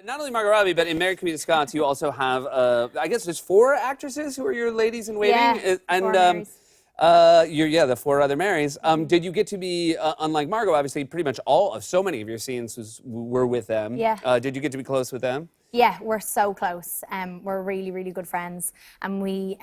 Not only Margot Robbie, but in Mary Queen of Scots, you also have, I guess there's 4 actresses who are your ladies in waiting. Yeah, and four Marys. the 4 other Marys. Did you get to be, unlike Margot, obviously, pretty much so many of your scenes were with them. Yeah. Did you get to be close with them? Yeah, we're so close. We're really, really good friends, and we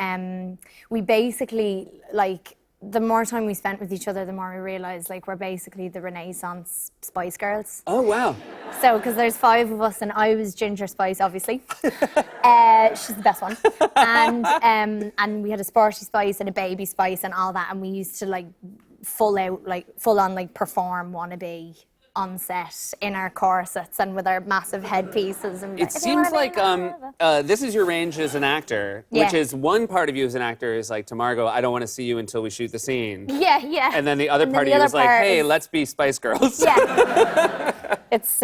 basically, like, the more time we spent with each other, the more we realised, like, we're basically the Renaissance Spice Girls. Oh, wow. So, because there's 5 of us, and I was Ginger Spice, obviously. She's the best one. And we had a Sporty Spice and a Baby Spice and all that, and we used to, like, full on perform wannabe on set in our corsets and with our massive headpieces. And It seems like this is your range as an actor, Yeah. which is one part of you as an actor is like, to Margot, I don't want to see you until we shoot the scene. Yeah, yeah. And then the other part of you is like, hey, let's be Spice Girls. Yeah. It's,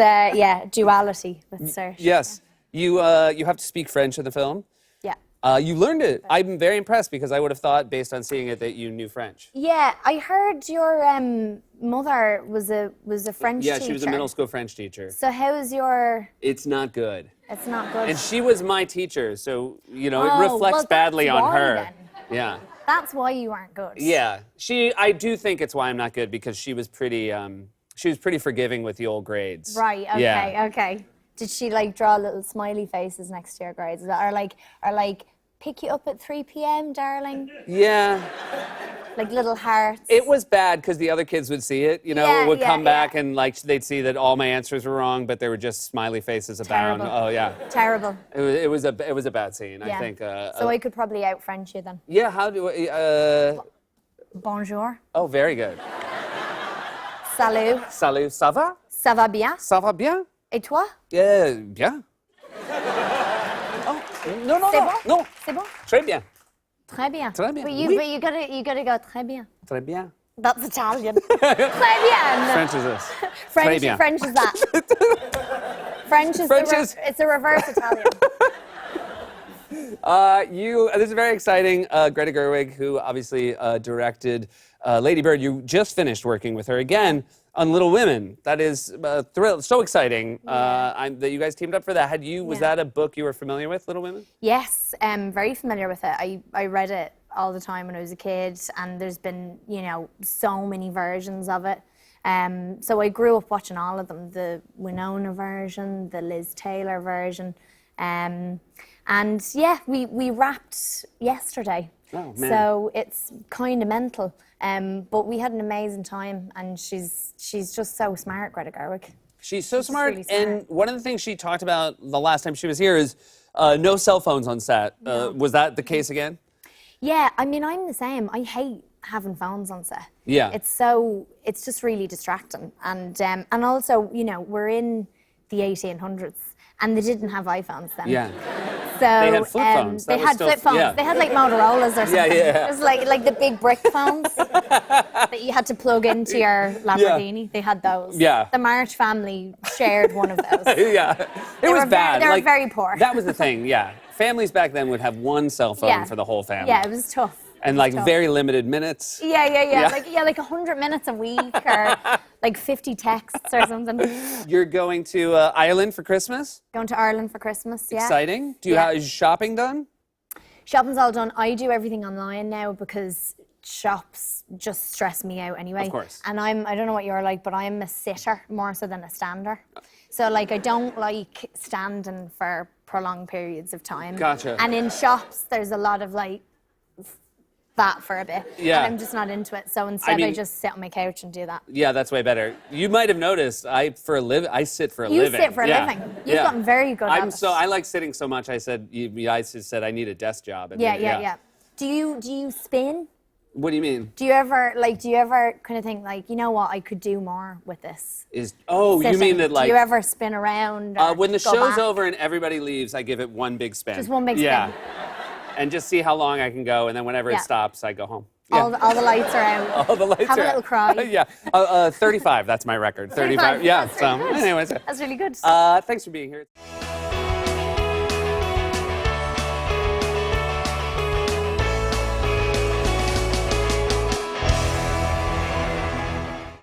duality with Saoirse. Yes. You have to speak French in the film. Yeah. You learned it. I'm very impressed because I would have thought, based on seeing it, that you knew French. Yeah, I heard your mother was a French teacher. Yeah, she was a middle school French teacher. So how's your... It's not good. It's not good. And she was my teacher, so, it Oh, reflects well, badly that's on why her. then. Yeah. That's why you weren't good. Yeah. I do think it's why I'm not good, because she was pretty forgiving with the old grades. Right, okay, Yeah. okay. Did she, like, draw little smiley faces next to your grades? Or like, pick you up at 3 p.m., darling? Yeah. Like little hearts? It was bad because the other kids would see it, Yeah, would come back yeah. and, like, they'd see that all my answers were wrong, but there were just smiley faces abound. Terrible. Oh, yeah. Terrible. It was a bad scene, Yeah. I think. So I could probably out-French you then. Yeah, how do Bonjour. Oh, very good. Salut. Salut, ça va? Ça va bien? Ça va bien? Et toi? Bien. Oh, no. bon? C'est bon? Très bien. Très bien. Très bien. But Oui. you gotta go très bien. Très bien. That's Italian. Très bien. French is this. French, Très bien. French is that. French is it's a reverse Italian. This is very exciting. Greta Gerwig, who obviously directed Lady Bird, you just finished working with her again on Little Women. That is so exciting that you guys teamed up for that. Was that a book you were familiar with, Little Women? Yes, very familiar with it. I read it all the time when I was a kid, and there's been, so many versions of it. So I grew up watching all of them, the Winona version, the Liz Taylor version. And yeah, we wrapped yesterday. Oh, man. So it's kind of mental. But we had an amazing time, and she's just so smart, Greta Gerwig. She's so smart, really smart. and one of the things she talked about the last time she was here is no cell phones on set. Was that the case again? Yeah, I mean, I'm the same. I hate having phones on set. Yeah. It's just really distracting. And also, we're in the 1800s, and they didn't have iPhones then. Yeah. So They had flip phones. They had flip phones. yeah. They had like Motorola's or something. Yeah. It was like the big brick phones that you had to plug into your Lamborghini. They had those. Yeah. The March family shared one of those. Yeah. It was bad. They were very poor. That was the thing, yeah. Families back then would have one cell phone Yeah. for the whole family. Yeah, it was tough. And like tough. very limited minutes. Yeah. Like 100 minutes a week or like 50 texts or something. You're going to Ireland for Christmas? Going to Ireland for Christmas, yeah. Exciting. Is shopping done? Shopping's all done. I do everything online now because shops just stress me out anyway. Of course. And I don't know what you're like, but I'm a sitter more so than a stander. So like I don't like standing for prolonged periods of time. Gotcha. And in shops there's a lot of like that for a bit. Yeah. And I'm just not into it. So instead I mean- just sit on my couch and do that. Yeah, that's way better. You might have noticed I sit for a living. You sit for a living. You've gotten very good at it. I like sitting so much. I said I need a desk job. And Yeah. Do you spin? What do you mean? Do you ever kind of think like, you know what, I could do more with this? You Sitting. mean that like Do you ever spin around? Or when the go show's back? over and everybody leaves, I give it one big spin. Just one big spin. Yeah. And just see how long I can go, and then whenever Yeah. it stops, I go home. All the lights are out. All the lights Have are a little out. cry. Yeah. 35, that's my record. 35. Yeah. That's So really good. anyways. That's really good. Thanks for being here.